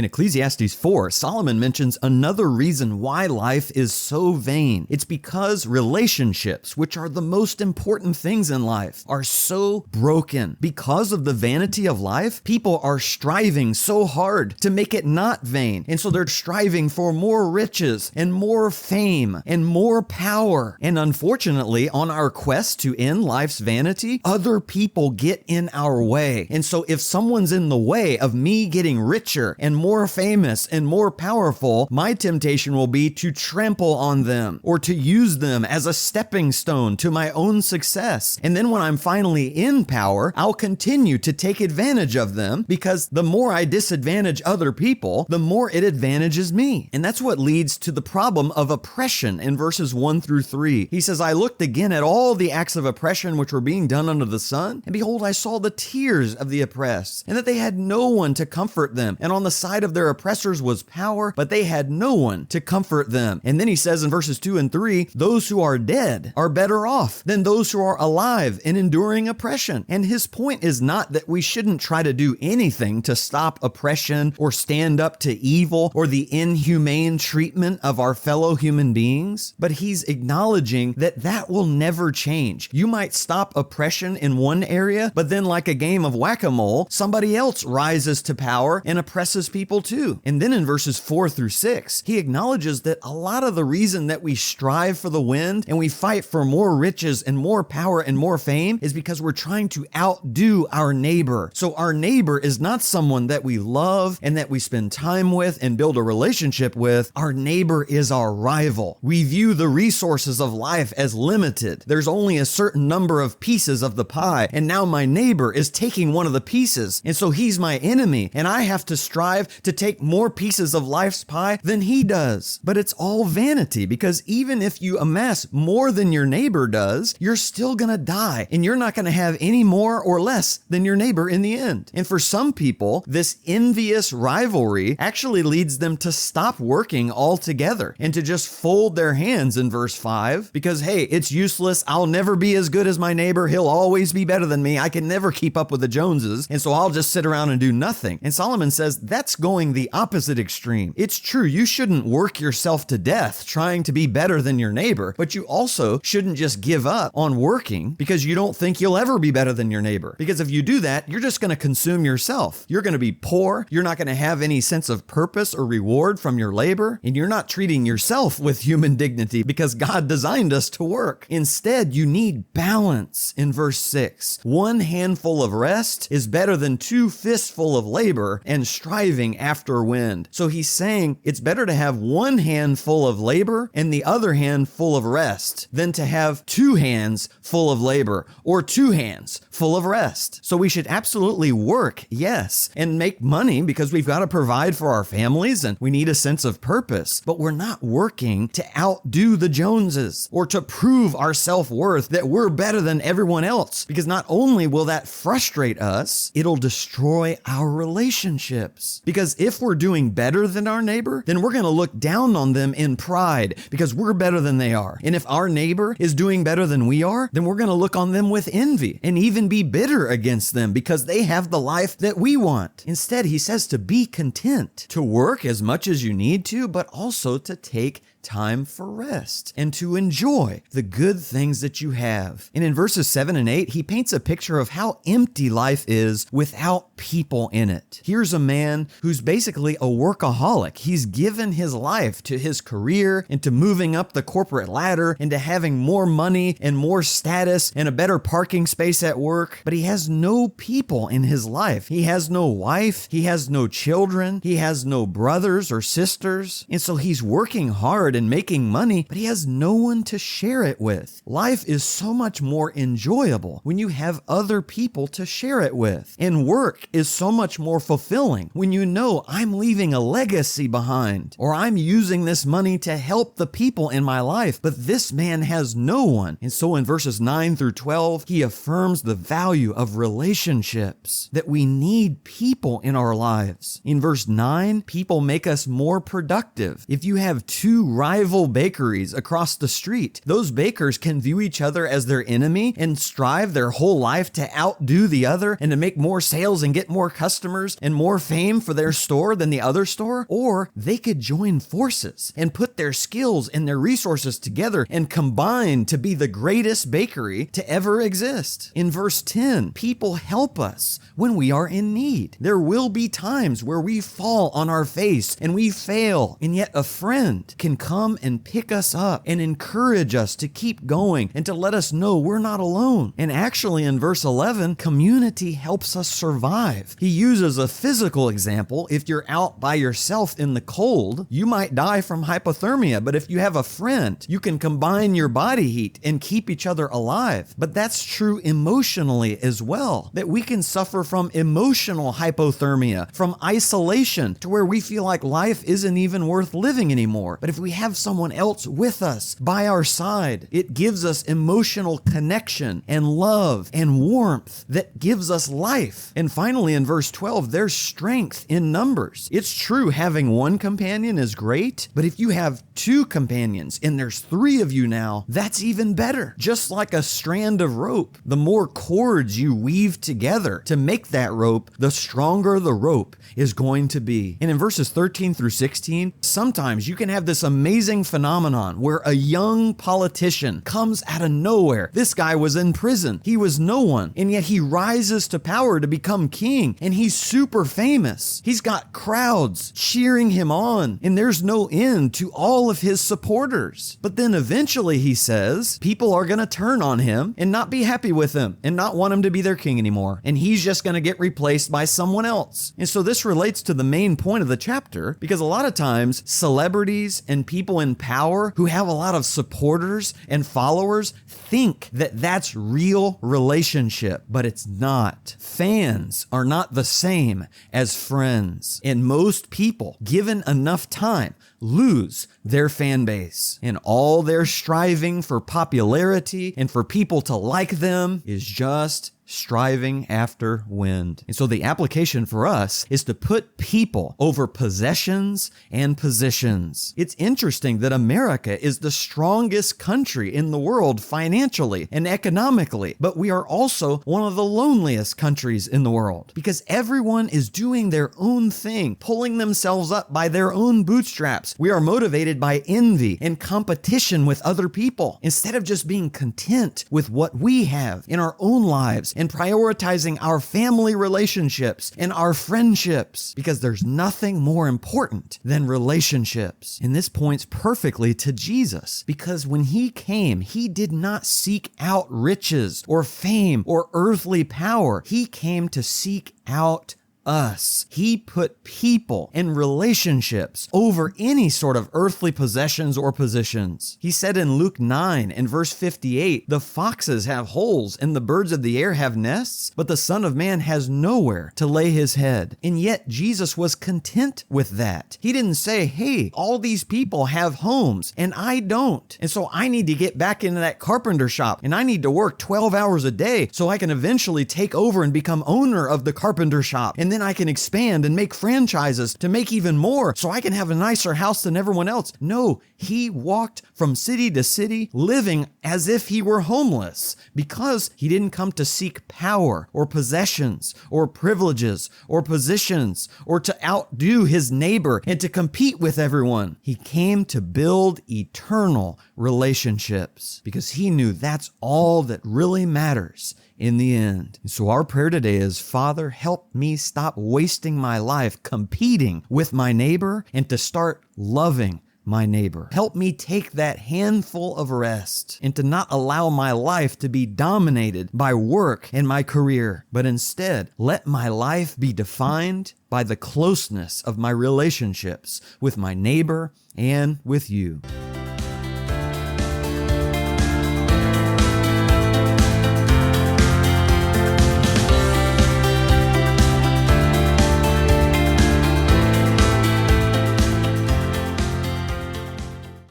In Ecclesiastes 4, Solomon mentions another reason why life is so vain. It's because relationships, which are the most important things in life, are so broken. Because of the vanity of life, people are striving so hard to make it not vain. And so they're striving for more riches and more fame and more power. And unfortunately, on our quest to end life's vanity, other people get in our way. And so if someone's in the way of me getting richer and more famous and more powerful, my temptation will be to trample on them or to use them as a stepping stone to my own success. And then when I'm finally in power, I'll continue to take advantage of them, because the more I disadvantage other people, the more it advantages me. And that's what leads to the problem of oppression in verses 1 through 3. He says, I looked again at all the acts of oppression which were being done under the sun, and behold, I saw the tears of the oppressed, and that they had no one to comfort them. And on the side of their oppressors was power, but they had no one to comfort them. And then he says in verses 2 and 3, those who are dead are better off than those who are alive and enduring oppression. And his point is not that we shouldn't try to do anything to stop oppression or stand up to evil or the inhumane treatment of our fellow human beings, but he's acknowledging that that will never change. You might stop oppression in one area, but then like a game of whack-a-mole, somebody else rises to power and oppresses people too. And then in verses 4 through 6, he acknowledges that a lot of the reason that we strive for the wind and we fight for more riches and more power and more fame is because we're trying to outdo our neighbor. So our neighbor is not someone that we love and that we spend time with and build a relationship with. Our neighbor is our rival. We view the resources of life as limited. There's only a certain number of pieces of the pie, and now my neighbor is taking one of the pieces, and so he's my enemy, and I have to strive to take more pieces of life's pie than he does. But it's all vanity, because even if you amass more than your neighbor does, you're still gonna die, and you're not gonna have any more or less than your neighbor in the end. And for some people, this envious rivalry actually leads them to stop working altogether and to just fold their hands in verse 5, because hey, it's useless. I'll never be as good as my neighbor. He'll always be better than me. I can never keep up with the Joneses, and so I'll just sit around and do nothing. And Solomon says that's going the opposite extreme. It's true, you shouldn't work yourself to death trying to be better than your neighbor, but you also shouldn't just give up on working because you don't think you'll ever be better than your neighbor. Because if you do that, you're just going to consume yourself. You're going to be poor. You're not going to have any sense of purpose or reward from your labor, and you're not treating yourself with human dignity because God designed us to work. Instead, you need balance in verse 6. One handful of rest is better than two fistful of labor and striving after wind. So he's saying it's better to have one hand full of labor and the other hand full of rest than to have two hands full of labor or two hands full of rest. So we should absolutely work, yes, and make money because we've got to provide for our families and we need a sense of purpose, but we're not working to outdo the Joneses or to prove our self-worth that we're better than everyone else, because not only will that frustrate us, it'll destroy our relationships. Because if we're doing better than our neighbor, then we're going to look down on them in pride because we're better than they are. And if our neighbor is doing better than we are, then we're going to look on them with envy and even be bitter against them because they have the life that we want. Instead, he says to be content, to work as much as you need to, but also to take time for rest and to enjoy the good things that you have. And in verses 7 and 8, he paints a picture of how empty life is without people in it. Here's a man who's basically a workaholic. He's given his life to his career and to moving up the corporate ladder and to having more money and more status and a better parking space at work, but he has no people in his life. He has no wife. He has no children. He has no brothers or sisters. And so he's working hard and making money, but he has no one to share it with. Life is so much more enjoyable when you have other people to share it with. And work is so much more fulfilling when you know I'm leaving a legacy behind, or I'm using this money to help the people in my life, but this man has no one. And so in verses 9 through 12, he affirms the value of relationships, that we need people in our lives. In verse 9, people make us more productive. If you have two rival bakeries across the street. Those bakers can view each other as their enemy and strive their whole life to outdo the other and to make more sales and get more customers and more fame for their store than the other store. Or they could join forces and put their skills and their resources together and combine to be the greatest bakery to ever exist. In verse 10, people help us when we are in need. There will be times where we fall on our face and we fail, and yet a friend can come and pick us up and encourage us to keep going and to let us know we're not alone. And actually in verse 11, community helps us survive. He uses a physical example. If you're out by yourself in the cold, you might die from hypothermia, but if you have a friend, you can combine your body heat and keep each other alive. But that's true emotionally as well, that we can suffer from emotional hypothermia, from isolation, to where we feel like life isn't even worth living anymore. But if we have someone else with us by our side, it gives us emotional connection and love and warmth that gives us life. And finally, in verse 12, there's strength in numbers. It's true having one companion is great, but if you have two companions and there's three of you now, that's even better. Just like a strand of rope, the more cords you weave together to make that rope, the stronger the rope is going to be. And in verses 13 through 16, sometimes you can have this amazing phenomenon where a young politician comes out of nowhere. This guy was in prison. He was no one, and yet he rises to power to become king, and he's super famous. He's got crowds cheering him on, and there's no end to all of his supporters. But then eventually, he says, people are going to turn on him and not be happy with him and not want him to be their king anymore, and he's just going to get replaced by someone else. And so this relates to the main point of the chapter, because a lot of times celebrities and people in power who have a lot of supporters and followers think that that's real relationship, but it's not. Fans are not the same as friends, and most people, given enough time, lose their fan base, and all their striving for popularity and for people to like them is just striving after wind. And so the application for us is to put people over possessions and positions. It's interesting that America is the strongest country in the world financially and economically, but we are also one of the loneliest countries in the world because everyone is doing their own thing, pulling themselves up by their own bootstraps. We are motivated by envy and competition with other people instead of just being content with what we have in our own lives and prioritizing our family relationships and our friendships, because there's nothing more important than relationships. And this points perfectly to Jesus, because when he came, he did not seek out riches or fame or earthly power. He came to seek out us. He put people and relationships over any sort of earthly possessions or positions. He said in Luke 9 and verse 58, the foxes have holes and the birds of the air have nests, but the Son of Man has nowhere to lay his head. And yet Jesus was content with that. He didn't say, hey, all these people have homes and I don't, and so I need to get back into that carpenter shop and I need to work 12 hours a day so I can eventually take over and become owner of the carpenter shop. And then I can expand and make franchises to make even more so I can have a nicer house than everyone else. No, he walked from city to city living as if he were homeless because he didn't come to seek power or possessions or privileges or positions or to outdo his neighbor and to compete with everyone. He came to build eternal relationships because he knew that's all that really matters in the end. And so our prayer today is, Father, help me stop wasting my life competing with my neighbor and to start loving my neighbor. Help me take that handful of rest and to not allow my life to be dominated by work and my career, but instead let my life be defined by the closeness of my relationships with my neighbor and with you.